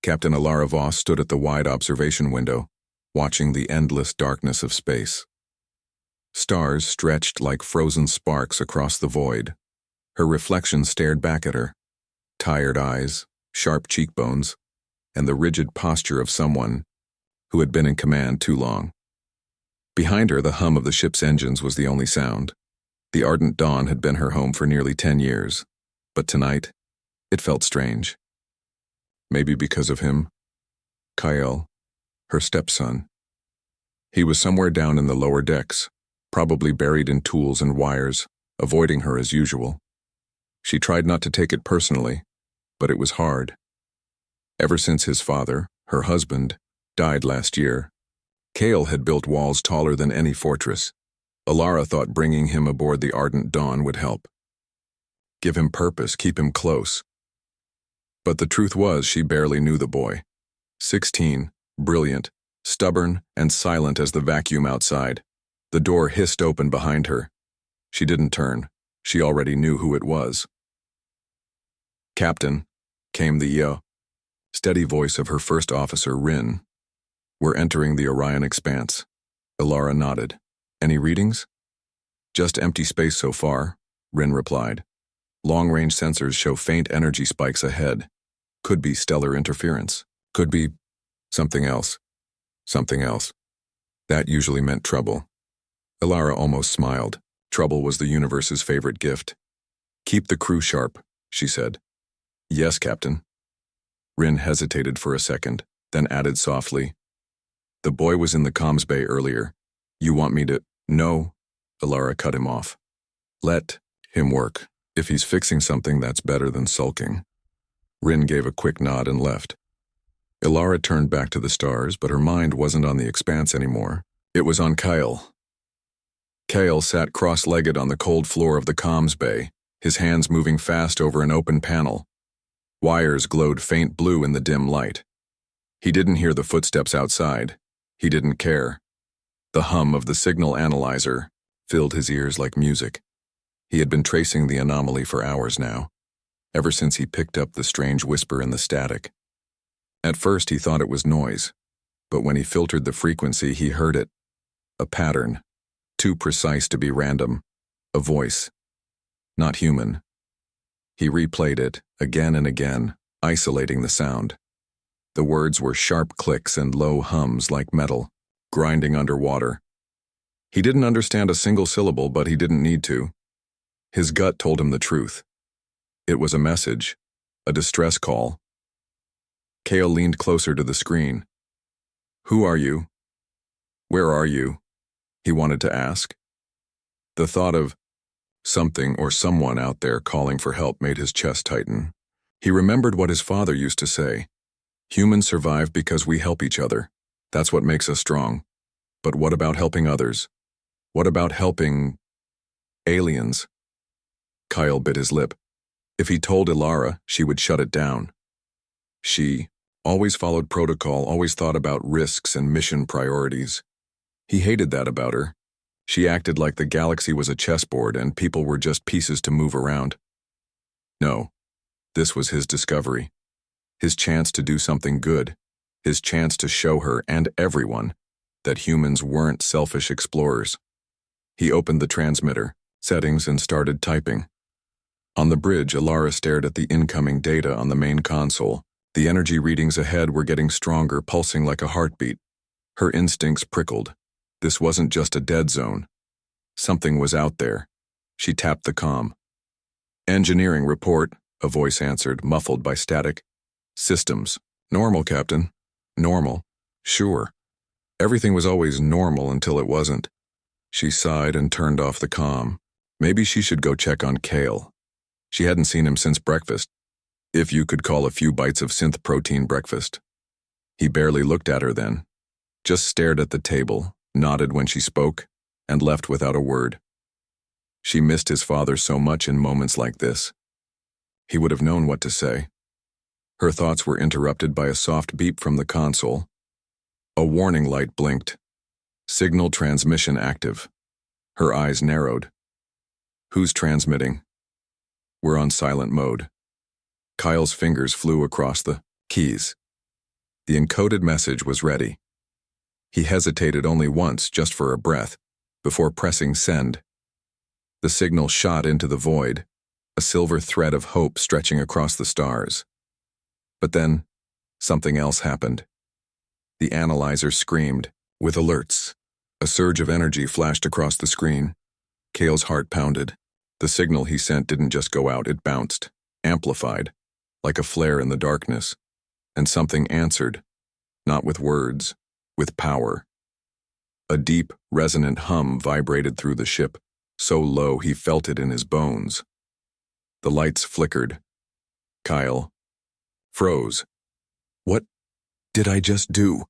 Captain Alara Voss stood at the wide observation window, watching the endless darkness of space. Stars stretched like frozen sparks across the void. Her reflection stared back at her. Tired eyes, sharp cheekbones, and the rigid posture of someone who had been in command too long. Behind her, the hum of the ship's engines was the only sound. The ardent dawn had been her home for nearly 10 years, but tonight, it felt strange. Maybe because of him. Kyle, her stepson. He was somewhere down in the lower decks, probably buried in tools and wires, avoiding her as usual. She tried not to take it personally, but it was hard. Ever since his father, her husband, died last year, Kale had built walls taller than any fortress. Alara thought bringing him aboard the Ardent Dawn would help. Give him purpose, keep him close. But the truth was she barely knew the boy. 16, brilliant, stubborn, and silent as the vacuum outside. The door hissed open behind her. She didn't turn. She already knew who it was. "Captain," came the steady voice of her first officer, Rin. "We're entering the Orion Expanse." Alara nodded. "Any readings?" "Just empty space so far," Rin replied. "Long-range sensors show faint energy spikes ahead. Could be stellar interference. Could be something else. Something else. That usually meant trouble." Alara almost smiled. Trouble was the universe's favorite gift. "Keep the crew sharp," she said. "Yes, Captain." Rin hesitated for a second, then added softly, "The boy was in the comms bay earlier. You want me to—" "No," Alara cut him off. "Let him work. If he's fixing something, that's better than sulking." Rin gave a quick nod and left. Alara turned back to the stars, but her mind wasn't on the expanse anymore. It was on Kyle. Kyle sat cross-legged on the cold floor of the comms bay, his hands moving fast over an open panel. Wires glowed faint blue in the dim light. He didn't hear the footsteps outside. He didn't care. The hum of the signal analyzer filled his ears like music. He had been tracing the anomaly for hours now, ever since he picked up the strange whisper in the static. At first he thought it was noise, but when he filtered the frequency he heard it. A pattern, too precise to be random. A voice. Not human. He replayed it, again and again, isolating the sound. The words were sharp clicks and low hums like metal, grinding underwater. He didn't understand a single syllable, but he didn't need to. His gut told him the truth. It was a message, a distress call. Kale leaned closer to the screen. "Who are you? Where are you?" he wanted to ask. The thought of something or someone out there calling for help made his chest tighten. He remembered what his father used to say. "Humans survive because we help each other. That's what makes us strong. But what about helping others? What about helping aliens?" Kyle bit his lip. If he told Alara, she would shut it down. She always followed protocol, always thought about risks and mission priorities. He hated that about her. She acted like the galaxy was a chessboard and people were just pieces to move around. No, this was his discovery. His chance to do something good. His chance to show her and everyone that humans weren't selfish explorers. He opened the transmitter, settings, and started typing. On the bridge, Alara stared at the incoming data on the main console. The energy readings ahead were getting stronger, pulsing like a heartbeat. Her instincts prickled. This wasn't just a dead zone. Something was out there. She tapped the comm. "Engineering report," a voice answered, muffled by static. "Systems. Normal, Captain. Normal. Sure. Everything was always normal until it wasn't." She sighed and turned off the comm. Maybe she should go check on Kale. She hadn't seen him since breakfast. If you could call a few bites of synth protein breakfast. He barely looked at her then. Just stared at the table, nodded when she spoke, and left without a word. She missed his father so much in moments like this. He would have known what to say. Her thoughts were interrupted by a soft beep from the console. A warning light blinked. Signal transmission active. Her eyes narrowed. Who's transmitting? We're on silent mode. Kyle's fingers flew across the keys. The encoded message was ready. He hesitated only once, just for a breath, before pressing send. The signal shot into the void, a silver thread of hope stretching across the stars. But then, something else happened. The analyzer screamed, with alerts. A surge of energy flashed across the screen. Cale's heart pounded. The signal he sent didn't just go out, it bounced, amplified, like a flare in the darkness. And something answered, not with words, with power. A deep, resonant hum vibrated through the ship, so low he felt it in his bones. The lights flickered. Kyle froze. What did I just do?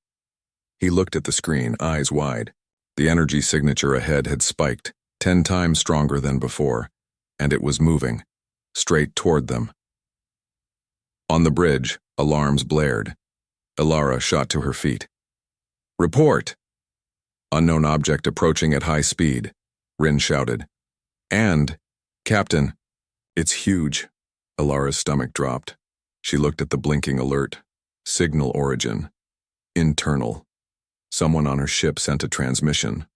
He looked at the screen, eyes wide. The energy signature ahead had spiked, 10 times stronger than before, and it was moving, straight toward them. On the bridge, alarms blared. Elara shot to her feet. Report! Unknown object approaching at high speed, Rin shouted. And, Captain, it's huge. Elara's stomach dropped. She looked at the blinking alert. Signal origin. Internal. Someone on her ship sent a transmission.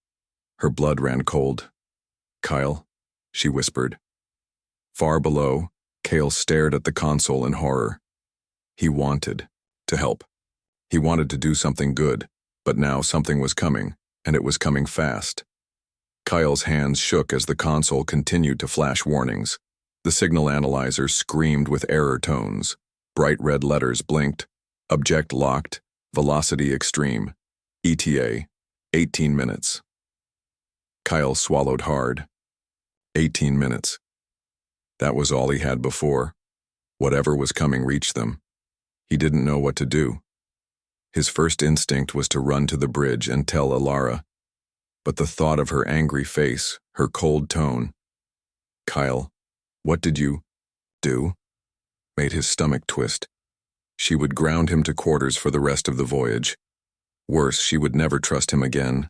Her blood ran cold. Kyle, she whispered. Far below, Cale stared at the console in horror. He wanted to help. He wanted to do something good, but now something was coming, and it was coming fast. Kyle's hands shook as the console continued to flash warnings. The signal analyzer screamed with error tones. Bright red letters blinked. Object locked. Velocity extreme. ETA. 18 minutes. Kyle swallowed hard. 18 minutes. That was all he had before. Whatever was coming reached them. He didn't know what to do. His first instinct was to run to the bridge and tell Elara. But the thought of her angry face, her cold tone, Kyle, what did you do? Made his stomach twist. She would ground him to quarters for the rest of the voyage. Worse, she would never trust him again.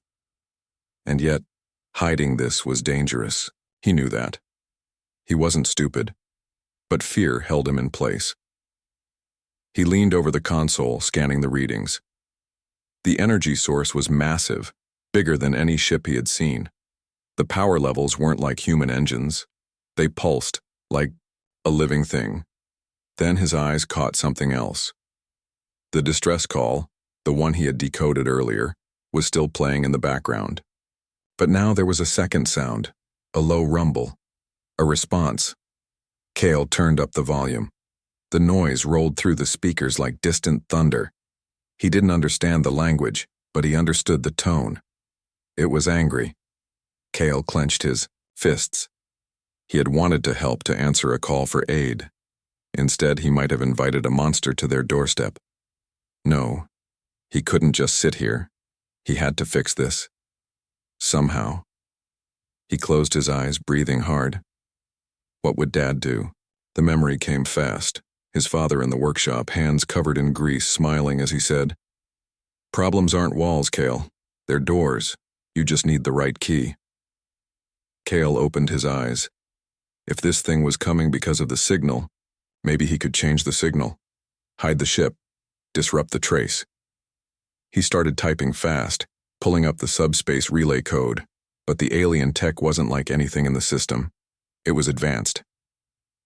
And yet, hiding this was dangerous. He knew that. He wasn't stupid, but fear held him in place. He leaned over the console, scanning the readings. The energy source was massive, bigger than any ship he had seen. The power levels weren't like human engines. They pulsed, like a living thing. Then his eyes caught something else. The distress call, the one he had decoded earlier, was still playing in the background. But now there was a second sound, a low rumble, a response. Cale turned up the volume. The noise rolled through the speakers like distant thunder. He didn't understand the language, but he understood the tone. It was angry. Cale clenched his fists. He had wanted to help, to answer a call for aid. Instead, he might have invited a monster to their doorstep. No, he couldn't just sit here. He had to fix this. Somehow. He closed his eyes, breathing hard. What would Dad do? The memory came fast. His father in the workshop, hands covered in grease, smiling as he said, Problems aren't walls, Cale. They're doors. You just need the right key. Cale opened his eyes. If this thing was coming because of the signal, maybe he could change the signal, hide the ship, disrupt the trace. He started typing fast, pulling up the subspace relay code, but the alien tech wasn't like anything in the system. It was advanced.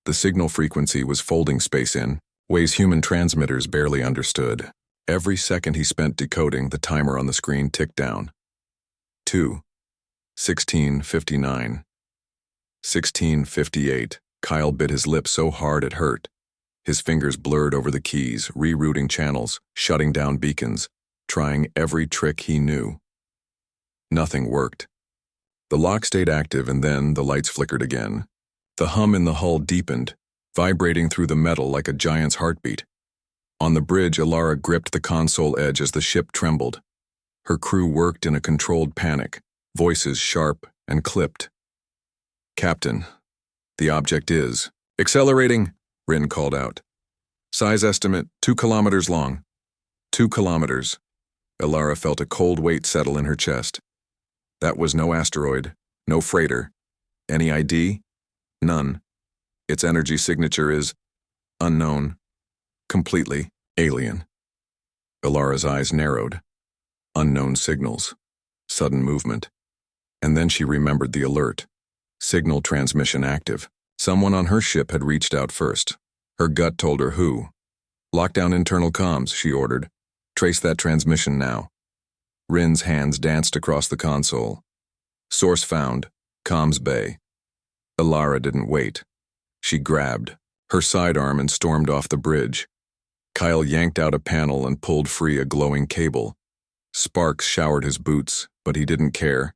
The signal frequency was folding space in, ways human transmitters barely understood. Every second he spent decoding, the timer on the screen ticked down. 2. 16:59. 16:58. Kyle bit his lip so hard it hurt. His fingers blurred over the keys, rerouting channels, shutting down beacons, trying every trick he knew. Nothing worked. The lock stayed active, and then the lights flickered again. The hum in the hull deepened, vibrating through the metal like a giant's heartbeat. On the bridge, Elara gripped the console edge as the ship trembled. Her crew worked in a controlled panic, voices sharp and clipped. Captain, the object is accelerating, Rin called out. Size estimate, 2 kilometers long. 2 kilometers. Elara felt a cold weight settle in her chest. That was no asteroid, no freighter. Any ID? None. Its energy signature is unknown. Completely alien. Ilara's eyes narrowed. Unknown signals. Sudden movement. And then she remembered the alert. Signal transmission active. Someone on her ship had reached out first. Her gut told her who. Lock down internal comms, she ordered. Trace that transmission now. Rin's hands danced across the console. Source found. Comms bay. Ilara didn't wait. She grabbed her sidearm and stormed off the bridge. Kyle yanked out a panel and pulled free a glowing cable. Sparks showered his boots, but he didn't care.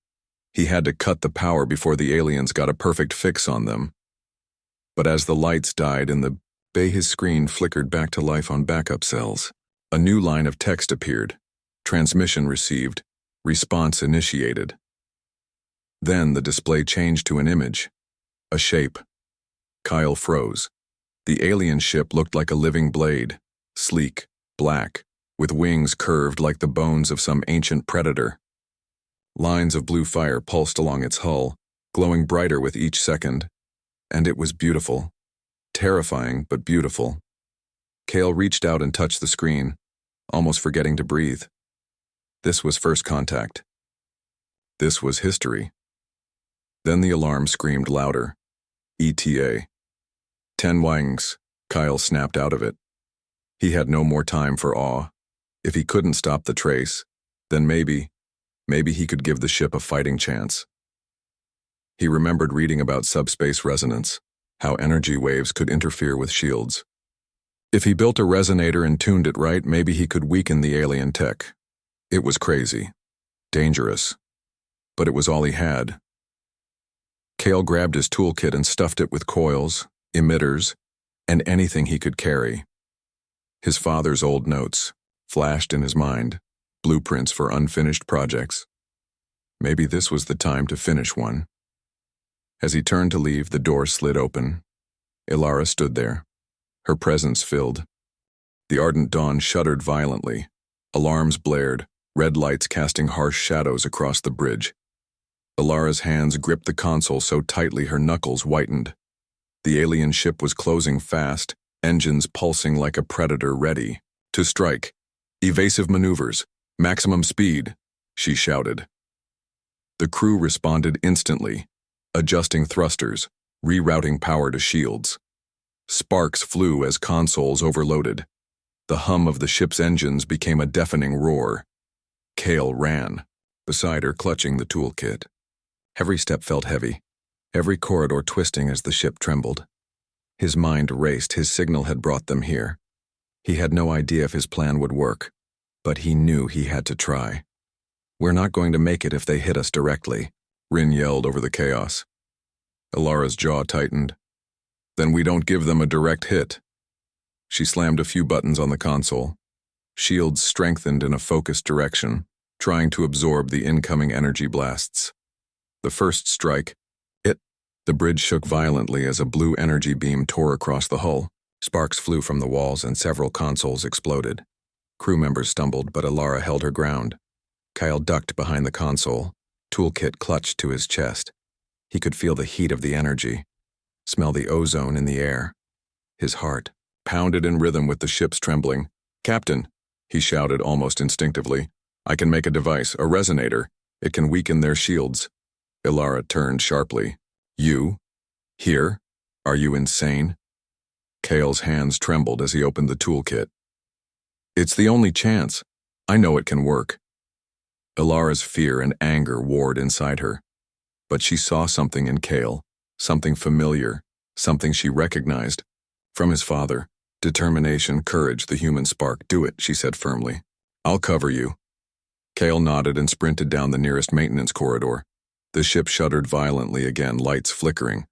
He had to cut the power before the aliens got a perfect fix on them. But as the lights died in the bay, his screen flickered back to life on backup cells. A new line of text appeared. Transmission received. Response initiated. Then the display changed to an image. A shape. Kyle froze. The alien ship looked like a living blade, sleek, black, with wings curved like the bones of some ancient predator. Lines of blue fire pulsed along its hull, glowing brighter with each second. And it was beautiful. Terrifying, but beautiful. Kale reached out and touched the screen, almost forgetting to breathe. This was first contact. This was history. Then the alarm screamed louder. ETA. 10 wangs. Kyle snapped out of it. He had no more time for awe. If he couldn't stop the trace, then maybe he could give the ship a fighting chance. He remembered reading about subspace resonance, how energy waves could interfere with shields. If he built a resonator and tuned it right, maybe he could weaken the alien tech. It was crazy. Dangerous. But it was all he had. Kale grabbed his toolkit and stuffed it with coils, emitters, and anything he could carry. His father's old notes flashed in his mind, blueprints for unfinished projects. Maybe this was the time to finish one. As he turned to leave, the door slid open. Ilara stood there, her presence filled. The ardent dawn shuddered violently. Alarms blared, red lights casting harsh shadows across the bridge. Ilara's hands gripped the console so tightly her knuckles whitened. The alien ship was closing fast, engines pulsing like a predator ready to strike. Evasive maneuvers, maximum speed, she shouted. The crew responded instantly, adjusting thrusters, rerouting power to shields. Sparks flew as consoles overloaded. The hum of the ship's engines became a deafening roar. Kale ran, beside her clutching the toolkit. Every step felt heavy, every corridor twisting as the ship trembled. His mind raced. His signal had brought them here. He had no idea if his plan would work, but he knew he had to try. We're not going to make it if they hit us directly, Rin yelled over the chaos. Ilara's jaw tightened. Then we don't give them a direct hit. She slammed a few buttons on the console. Shields strengthened in a focused direction, trying to absorb the incoming energy blasts. The first strike, the bridge shook violently as a blue energy beam tore across the hull. Sparks flew from the walls and several consoles exploded. Crew members stumbled, but Ilara held her ground. Kyle ducked behind the console, toolkit clutched to his chest. He could feel the heat of the energy, smell the ozone in the air. His heart pounded in rhythm with the ship's trembling. "Captain," he shouted almost instinctively, "I can make a device, a resonator. It can weaken their shields." Ilara turned sharply. "You? Here? Are you insane?" Kale's hands trembled as he opened the toolkit. "It's the only chance. I know it can work." Ilara's fear and anger warred inside her. But she saw something in Kale, something familiar, something she recognized. From his father. Determination, courage, the human spark. "Do it," she said firmly. "I'll cover you." Kale nodded and sprinted down the nearest maintenance corridor. The ship shuddered violently again, lights flickering.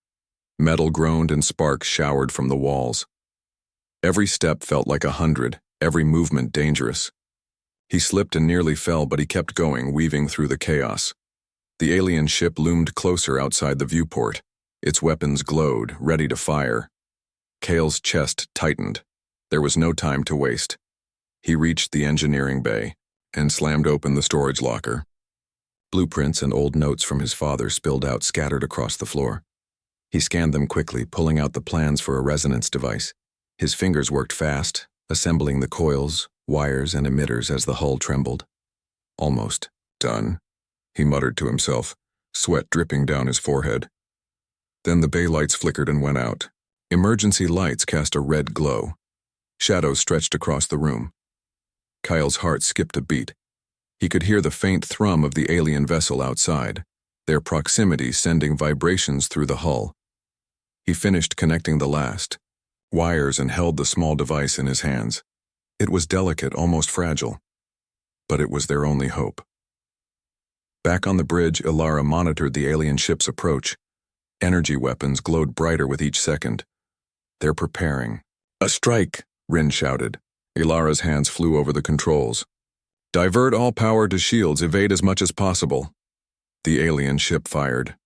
Metal groaned and sparks showered from the walls. Every step felt like 100, every movement dangerous. He slipped and nearly fell, but he kept going, weaving through the chaos. The alien ship loomed closer outside the viewport. Its weapons glowed, ready to fire. Kale's chest tightened. There was no time to waste. He reached the engineering bay and slammed open the storage locker. Blueprints and old notes from his father spilled out, scattered across the floor. He scanned them quickly, pulling out the plans for a resonance device. His fingers worked fast, assembling the coils, wires and emitters as the hull trembled. Almost done, he muttered to himself, sweat dripping down his forehead. Then the bay lights flickered and went out. Emergency lights cast a red glow. Shadows stretched across the room. Kyle's heart skipped a beat. He could hear the faint thrum of the alien vessel outside, their proximity sending vibrations through the hull. He finished connecting the last wires and held the small device in his hands. It was delicate, almost fragile, but it was their only hope. Back on the bridge, Ilara monitored the alien ship's approach. Energy weapons glowed brighter with each second. They're preparing. "A strike!" Rin shouted. Ilara's hands flew over the controls. "Divert all power to shields, evade as much as possible." The alien ship fired.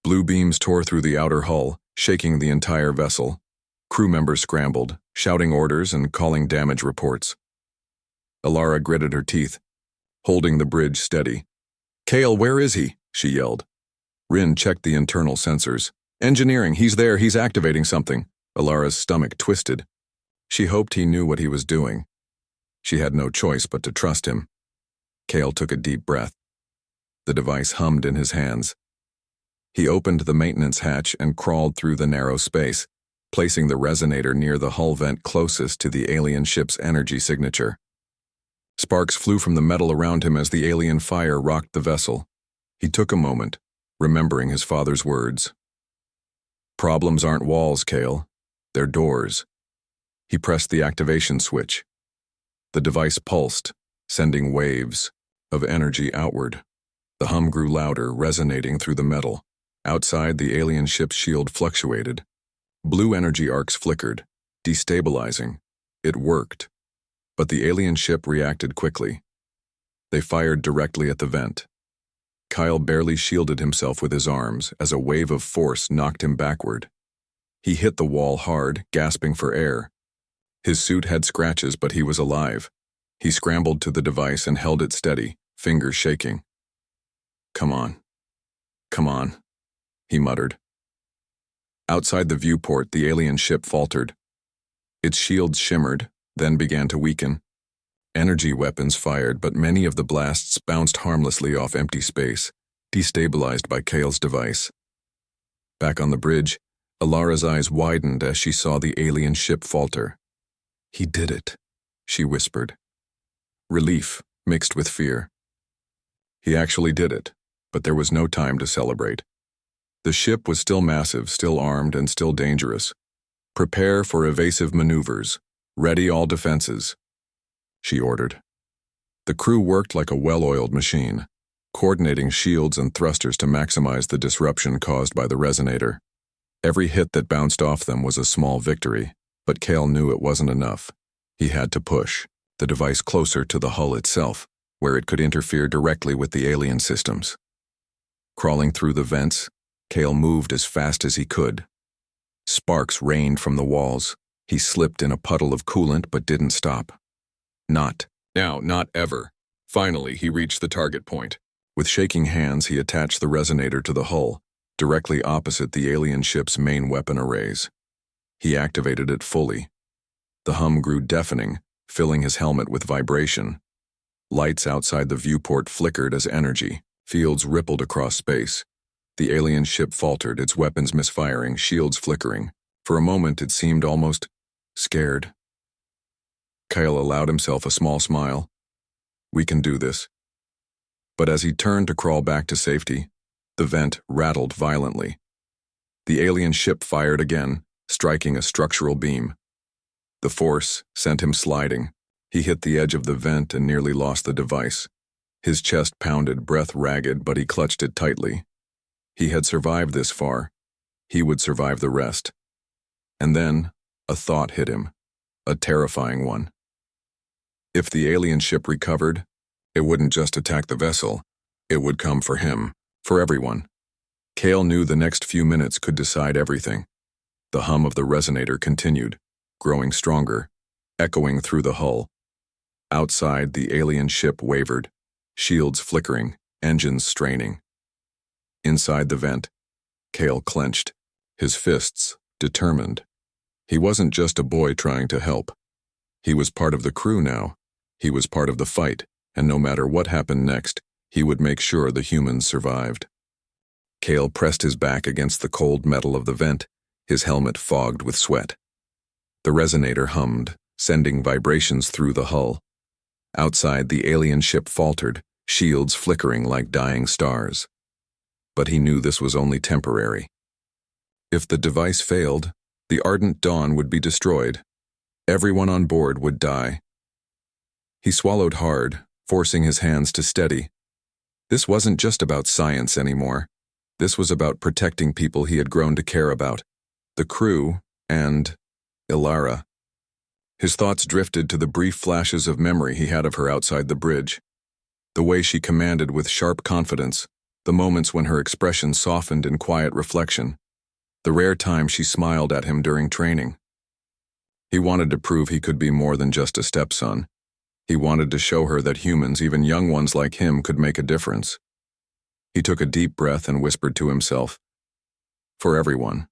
Blue beams tore through the outer hull, shaking the entire vessel. Crew members scrambled, shouting orders and calling damage reports. Ilara gritted her teeth, holding the bridge steady. "Kale, where is he?" she yelled. Rin checked the internal sensors. "Engineering, he's there, he's activating something." Ilara's stomach twisted. She hoped he knew what he was doing. She had no choice but to trust him. Kale took a deep breath. The device hummed in his hands. He opened the maintenance hatch and crawled through the narrow space, placing the resonator near the hull vent closest to the alien ship's energy signature. Sparks flew from the metal around him as the alien fire rocked the vessel. He took a moment, remembering his father's words. "Problems aren't walls, Kale. They're doors." He pressed the activation switch. The device pulsed, sending waves of energy outward. The hum grew louder, resonating through the metal. Outside, the alien ship's shield fluctuated. Blue energy arcs flickered, destabilizing. It worked. But the alien ship reacted quickly. They fired directly at the vent. Kyle barely shielded himself with his arms as a wave of force knocked him backward. He hit the wall hard, gasping for air. His suit had scratches, but he was alive. He scrambled to the device and held it steady, fingers shaking. Come on, he muttered. Outside the viewport, the alien ship faltered. Its shields shimmered, then began to weaken. Energy weapons fired, but many of the blasts bounced harmlessly off empty space, destabilized by Kale's device. Back on the bridge, Ilara's eyes widened as she saw the alien ship falter. "He did it," she whispered. Relief mixed with fear. He actually did it, but there was no time to celebrate. The ship was still massive, still armed, and still dangerous. "Prepare for evasive maneuvers. Ready all defenses," she ordered. The crew worked like a well-oiled machine, coordinating shields and thrusters to maximize the disruption caused by the resonator. Every hit that bounced off them was a small victory, but Kale knew it wasn't enough. He had to push the device closer to the hull itself, where it could interfere directly with the alien systems. Crawling through the vents, Kale moved as fast as he could. Sparks rained from the walls. He slipped in a puddle of coolant but didn't stop. Not now, not ever. Finally, he reached the target point. With shaking hands, he attached the resonator to the hull, directly opposite the alien ship's main weapon arrays. He activated it fully. The hum grew deafening, filling his helmet with vibration. Lights outside the viewport flickered as energy. Fields rippled across space. The alien ship faltered, its weapons misfiring, shields flickering. For a moment, it seemed almost scared. Kyle allowed himself a small smile. "We can do this." But as he turned to crawl back to safety, the vent rattled violently. The alien ship fired again, striking a structural beam. The force sent him sliding. He hit the edge of the vent and nearly lost the device. His chest pounded, breath ragged, but he clutched it tightly. He had survived this far. He would survive the rest. And then, a thought hit him, a terrifying one. If the alien ship recovered, it wouldn't just attack the vessel. It would come for him, for everyone. Kale knew the next few minutes could decide everything. The hum of the resonator continued, growing stronger, echoing through the hull. Outside, the alien ship wavered, shields flickering, engines straining. Inside the vent, Kale clenched, his fists determined. He wasn't just a boy trying to help. He was part of the crew now, He was part of the fight, and no matter what happened next, he would make sure the humans survived. Cale pressed his back against the cold metal of the vent, his helmet fogged with sweat. The resonator hummed, sending vibrations through the hull. Outside, the alien ship faltered, shields flickering like dying stars. But he knew this was only temporary. If the device failed, the Ardent Dawn would be destroyed. Everyone on board would die. He swallowed hard, forcing his hands to steady. This wasn't just about science anymore. This was about protecting people he had grown to care about, the crew and Ilara. His thoughts drifted to the brief flashes of memory he had of her outside the bridge. The way she commanded with sharp confidence, the moments when her expression softened in quiet reflection, the rare time she smiled at him during training. He wanted to prove he could be more than just a stepson. He wanted to show her that humans, even young ones like him, could make a difference. He took a deep breath and whispered to himself, "For everyone."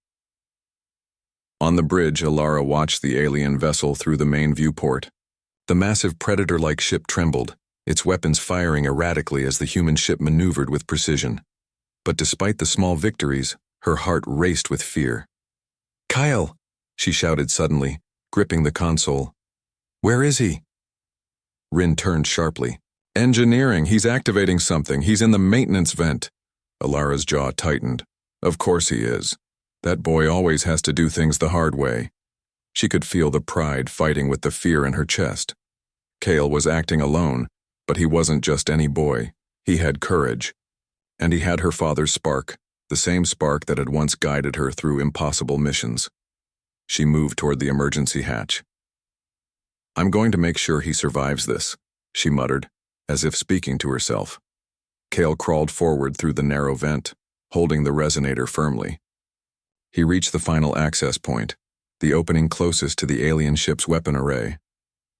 On the bridge, Ilara watched the alien vessel through the main viewport. The massive predator-like ship trembled, its weapons firing erratically as the human ship maneuvered with precision. But despite the small victories, her heart raced with fear. "Kyle!" she shouted suddenly, gripping the console. "Where is he?" Rin turned sharply. "Engineering, he's activating something. He's in the maintenance vent." Ilara's jaw tightened. "Of course he is. That boy always has to do things the hard way." She could feel the pride fighting with the fear in her chest. Cale was acting alone, but he wasn't just any boy. He had courage. And he had her father's spark, the same spark that had once guided her through impossible missions. She moved toward the emergency hatch. "I'm going to make sure he survives this," she muttered, as if speaking to herself. Cale crawled forward through the narrow vent, holding the resonator firmly. He reached the final access point, the opening closest to the alien ship's weapon array.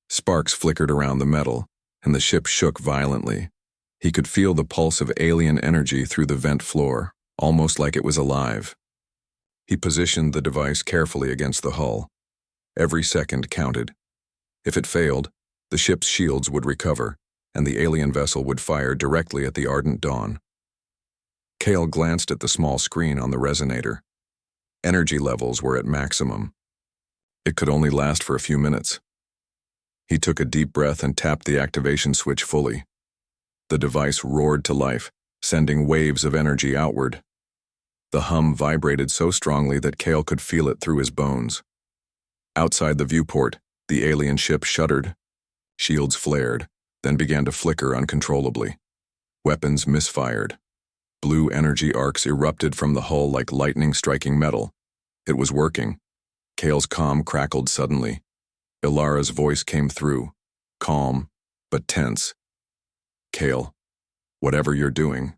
Sparks flickered around the metal, and the ship shook violently. He could feel the pulse of alien energy through the vent floor, almost like it was alive. He positioned the device carefully against the hull. Every second counted. If it failed, the ship's shields would recover, and the alien vessel would fire directly at the Ardent Dawn. Cale glanced at the small screen on the resonator. Energy levels were at maximum. It could only last for a few minutes. He took a deep breath and tapped the activation switch fully. The device roared to life, sending waves of energy outward. The hum vibrated so strongly that Cale could feel it through his bones. Outside the viewport, the alien ship shuddered. Shields flared, then began to flicker uncontrollably. Weapons misfired. Blue energy arcs erupted from the hull like lightning striking metal. It was working. Cale's comm crackled suddenly. Ilara's voice came through, calm, but tense. "Cale, whatever you're doing,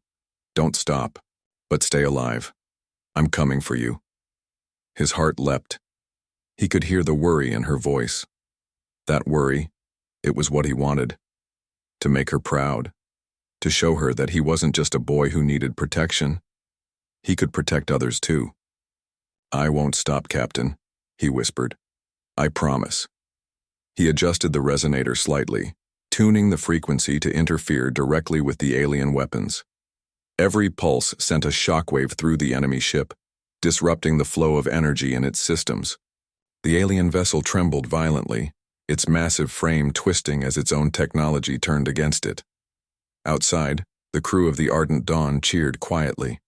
don't stop, but stay alive. I'm coming for you." His heart leapt. He could hear the worry in her voice. That worry, it was what he wanted. To make her proud. To show her that he wasn't just a boy who needed protection. He could protect others too. "I won't stop, Captain," he whispered. "I promise." He adjusted the resonator slightly, tuning the frequency to interfere directly with the alien weapons. Every pulse sent a shockwave through the enemy ship, disrupting the flow of energy in its systems. The alien vessel trembled violently, its massive frame twisting as its own technology turned against it. Outside, the crew of the Ardent Dawn cheered quietly.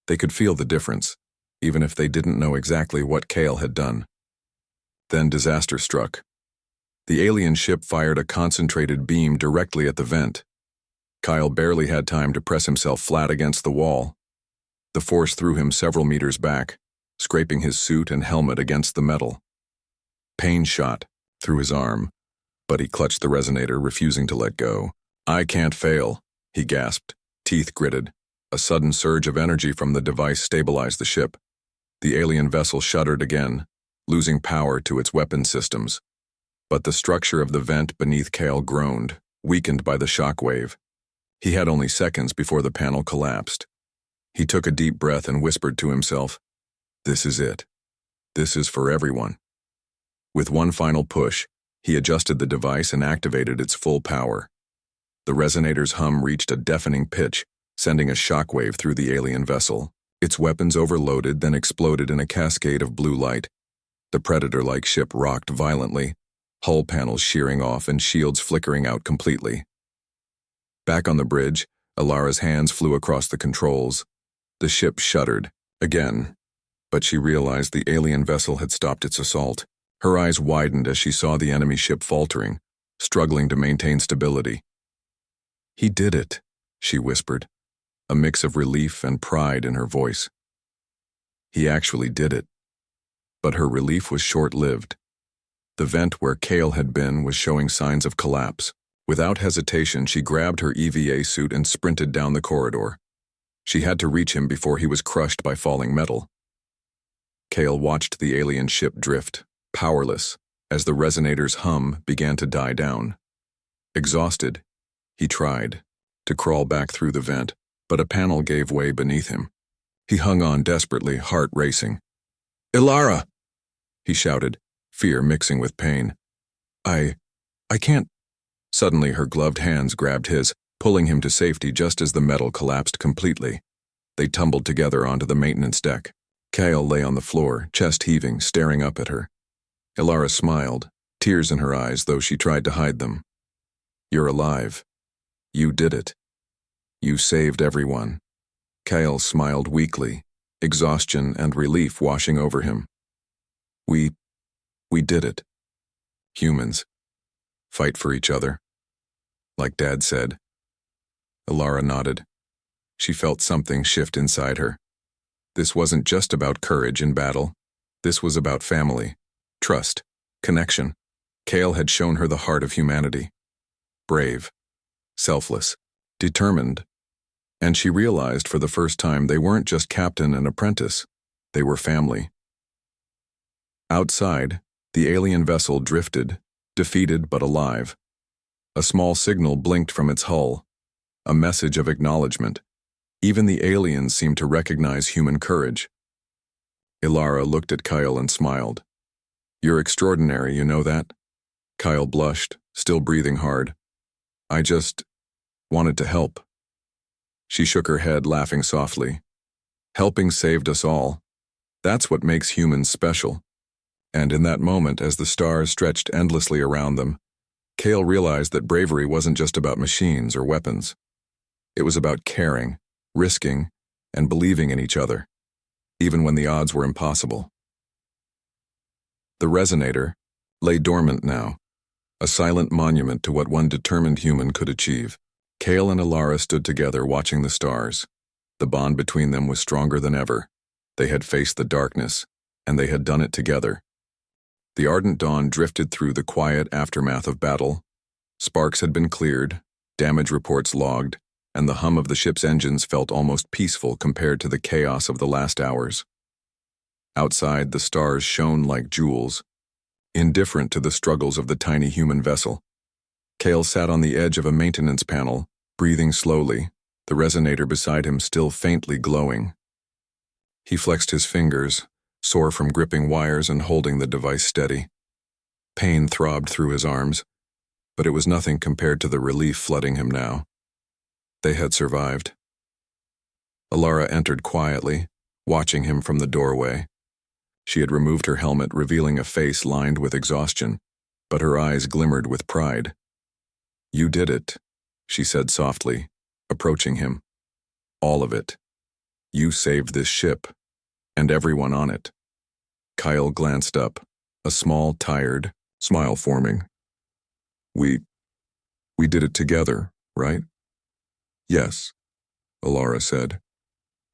They could feel the difference, even if they didn't know exactly what Cale had done. Then disaster struck. The alien ship fired a concentrated beam directly at the vent. Kyle barely had time to press himself flat against the wall. The force threw him several meters back, scraping his suit and helmet against the metal. Pain shot through his arm, but he clutched the resonator, refusing to let go. "I can't fail," he gasped, teeth gritted. A sudden surge of energy from the device stabilized the ship. The alien vessel shuddered again, losing power to its weapon systems. But the structure of the vent beneath Cale groaned, weakened by the shockwave. He had only seconds before the panel collapsed. He took a deep breath and whispered to himself, "This is it. This is for everyone." With one final push, He adjusted the device and activated its full power. The resonator's hum reached a deafening pitch, sending a shockwave through the alien vessel. Its weapons overloaded, then exploded in a cascade of blue light. The Predator-like ship rocked violently, hull panels shearing off and shields flickering out completely. Back on the bridge, Alara's hands flew across the controls. The ship shuddered, again, but she realized the alien vessel had stopped its assault. Her eyes widened as she saw the enemy ship faltering, struggling to maintain stability. "He did it," she whispered, a mix of relief and pride in her voice. He actually did it. But her relief was short-lived. The vent where Cale had been was showing signs of collapse. Without hesitation, she grabbed her EVA suit and sprinted down the corridor. She had to reach him before he was crushed by falling metal. Cale watched the alien ship drift, powerless, as the resonator's hum began to die down. Exhausted, he tried to crawl back through the vent, but a panel gave way beneath him. He hung on desperately, heart racing. "Ilara!" he shouted, fear mixing with pain. I can't." Suddenly her gloved hands grabbed his, pulling him to safety just as the metal collapsed completely. They tumbled together onto the maintenance deck. Cale lay on the floor, chest heaving, staring up at her. Ilara smiled, tears in her eyes, though she tried to hide them. "You're alive. You did it. You saved everyone." Cale smiled weakly, exhaustion and relief washing over him. We did it. Humans. Fight for each other. Like Dad said." Ilara nodded. She felt something shift inside her. This wasn't just about courage in battle. This was about family, trust, connection. Cale had shown her the heart of humanity. Brave, selfless, determined. And she realized for the first time they weren't just captain and apprentice. They were family. Outside, the alien vessel drifted, defeated but alive. A small signal blinked from its hull, a message of acknowledgement. Even the aliens seemed to recognize human courage. Ilara looked at Kyle and smiled. "You're extraordinary, you know that?" Kyle blushed, still breathing hard. "I just wanted to help." She shook her head, laughing softly. "Helping saved us all. That's what makes humans special." And in that moment, as the stars stretched endlessly around them, Cale realized that bravery wasn't just about machines or weapons. It was about caring, risking, and believing in each other, even when the odds were impossible. The resonator lay dormant now, a silent monument to what one determined human could achieve. Cale and Ilara stood together watching the stars. The bond between them was stronger than ever. They had faced the darkness, and they had done it together. The ardent dawn drifted through the quiet aftermath of battle. Sparks had been cleared, damage reports logged, and the hum of the ship's engines felt almost peaceful compared to the chaos of the last hours. Outside, the stars shone like jewels, indifferent to the struggles of the tiny human vessel. Cale sat on the edge of a maintenance panel, breathing slowly, the resonator beside him still faintly glowing. He flexed his fingers, sore from gripping wires and holding the device steady. Pain throbbed through his arms, but it was nothing compared to the relief flooding him now. They had survived. Ilara entered quietly, watching him from the doorway. She had removed her helmet, revealing a face lined with exhaustion, but her eyes glimmered with pride. "You did it," she said softly, approaching him. "All of it. You saved this ship, and everyone on it." Kyle glanced up, a small, tired smile forming. We did it together, right?" "Yes," Ilara said.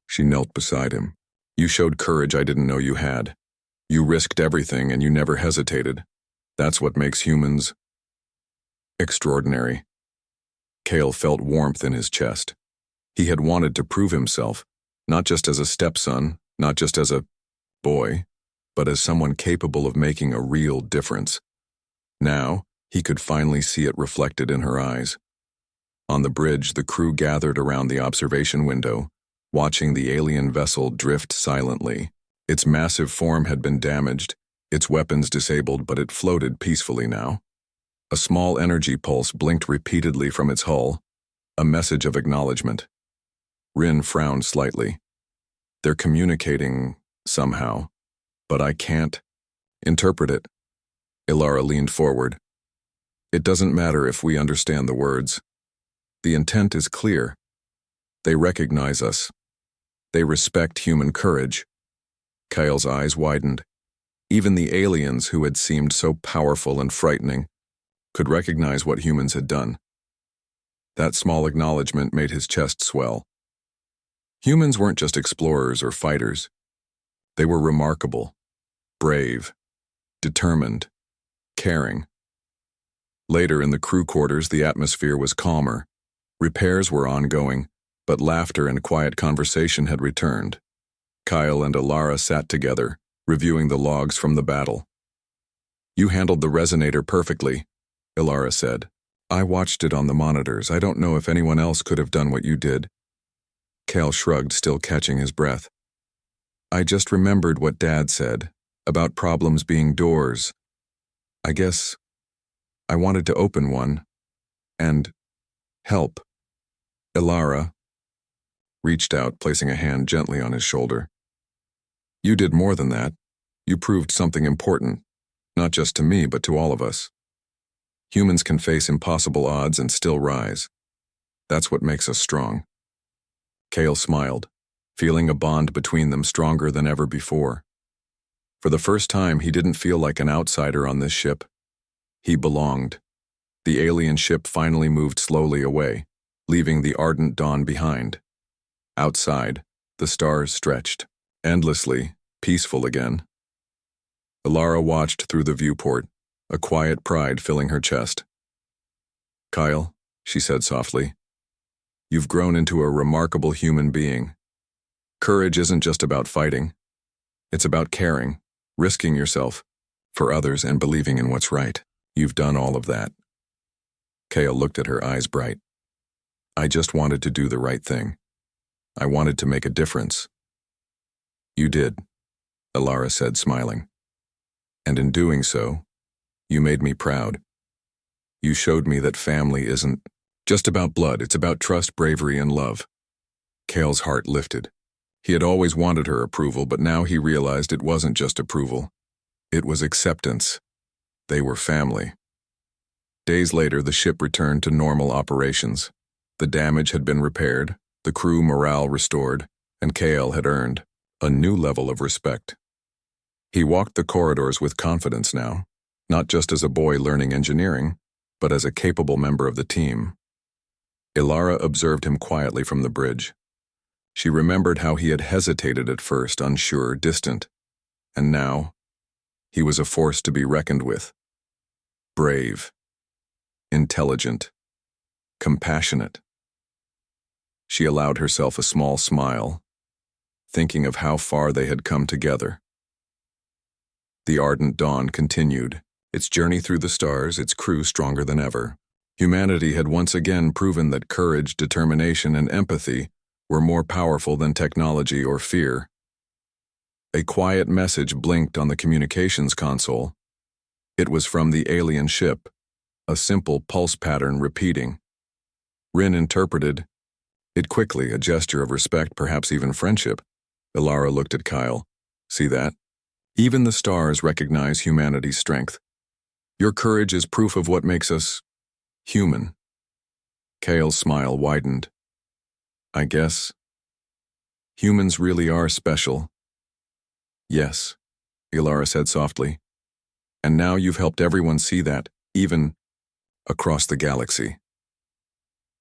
She knelt beside him. "You showed courage I didn't know you had. You risked everything and you never hesitated. That's what makes humans extraordinary." Cale felt warmth in his chest. He had wanted to prove himself, not just as a stepson, not just as a boy, but as someone capable of making a real difference. Now, he could finally see it reflected in her eyes. On the bridge, the crew gathered around the observation window, watching the alien vessel drift silently. Its massive form had been damaged, its weapons disabled, but it floated peacefully now. A small energy pulse blinked repeatedly from its hull, a message of acknowledgement. Rin frowned slightly. They're communicating somehow, but I can't interpret it. Ilara leaned forward. It doesn't matter if we understand the words. The intent is clear. They recognize us. They respect human courage. Kyle's eyes widened. Even the aliens who had seemed so powerful and frightening could recognize what humans had done. That small acknowledgement made his chest swell. Humans weren't just explorers or fighters. They were remarkable, brave, determined, caring. Later in the crew quarters, the atmosphere was calmer. Repairs were ongoing, but laughter and quiet conversation had returned. Kyle and Ilara sat together, reviewing the logs from the battle. You handled the resonator perfectly, Ilara said. I watched it on the monitors. I don't know if anyone else could have done what you did. Kyle shrugged, still catching his breath. I just remembered what Dad said, about problems being doors. I guess I wanted to open one and help. Ilara reached out, placing a hand gently on his shoulder. You did more than that. You proved something important, not just to me, but to all of us. Humans can face impossible odds and still rise. That's what makes us strong. Kale smiled, feeling a bond between them stronger than ever before. For the first time, he didn't feel like an outsider on this ship. He belonged. The alien ship finally moved slowly away, leaving the ardent dawn behind. Outside, the stars stretched, endlessly, peaceful again. Ilara watched through the viewport, a quiet pride filling her chest. Kyle, she said softly, you've grown into a remarkable human being. Courage isn't just about fighting. It's about caring, risking yourself for others and believing in what's right. You've done all of that. Kale looked at her, eyes bright. I just wanted to do the right thing. I wanted to make a difference. You did, Ilara said, smiling. And in doing so, you made me proud. You showed me that family isn't just about blood, it's about trust, bravery, and love. Kale's heart lifted. He had always wanted her approval, but now he realized it wasn't just approval. It was acceptance. They were family. Days later, the ship returned to normal operations. The damage had been repaired, the crew morale restored, and Kale had earned a new level of respect. He walked the corridors with confidence now, not just as a boy learning engineering, but as a capable member of the team. Ilara observed him quietly from the bridge. She remembered how he had hesitated at first, unsure, distant, and now he was a force to be reckoned with. Brave, intelligent, compassionate. She allowed herself a small smile, thinking of how far they had come together. The ardent dawn continued, its journey through the stars, its crew stronger than ever. Humanity had once again proven that courage, determination, and empathy were more powerful than technology or fear. A quiet message blinked on the communications console. It was from the alien ship, a simple pulse pattern repeating. Rin interpreted it quickly, a gesture of respect, perhaps even friendship. Ilara looked at Kyle. See that? Even the stars recognize humanity's strength. Your courage is proof of what makes us human. Kale's smile widened. I guess humans really are special. Yes, Ilara said softly. And now you've helped everyone see that, even across the galaxy.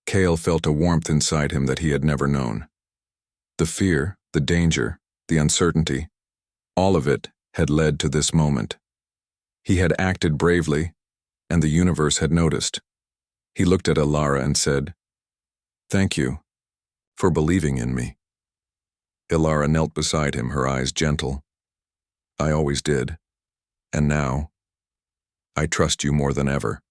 Kale felt a warmth inside him that he had never known. The fear, the danger, the uncertainty, all of it had led to this moment. He had acted bravely, and the universe had noticed. He looked at Ilara and said, "Thank you for believing in me." Ilara knelt beside him, her eyes gentle. "I always did, and now, I trust you more than ever."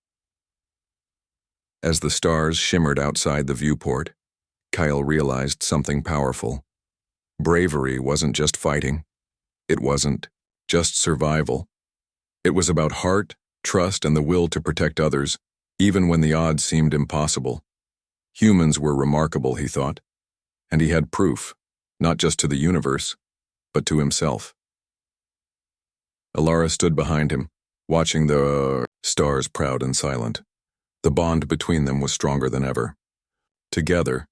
As the stars shimmered outside the viewport, Kyle realized something powerful. Bravery wasn't just fighting. It wasn't just survival. It was about heart, trust, and the will to protect others, even when the odds seemed impossible. Humans were remarkable, he thought, and he had proof, not just to the universe, but to himself. Alara stood behind him, watching the stars, proud and silent. The bond between them was stronger than ever. Together,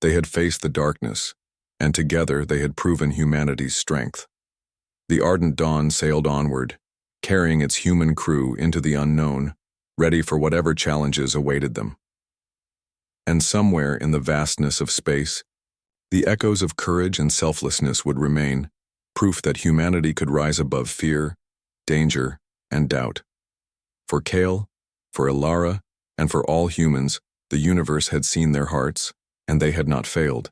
they had faced the darkness, and together they had proven humanity's strength. The ardent dawn sailed onward, carrying its human crew into the unknown, ready for whatever challenges awaited them. And somewhere in the vastness of space, the echoes of courage and selflessness would remain, proof that humanity could rise above fear, danger, and doubt. For Kale, for Alara, and for all humans, the universe had seen their hearts, and they had not failed.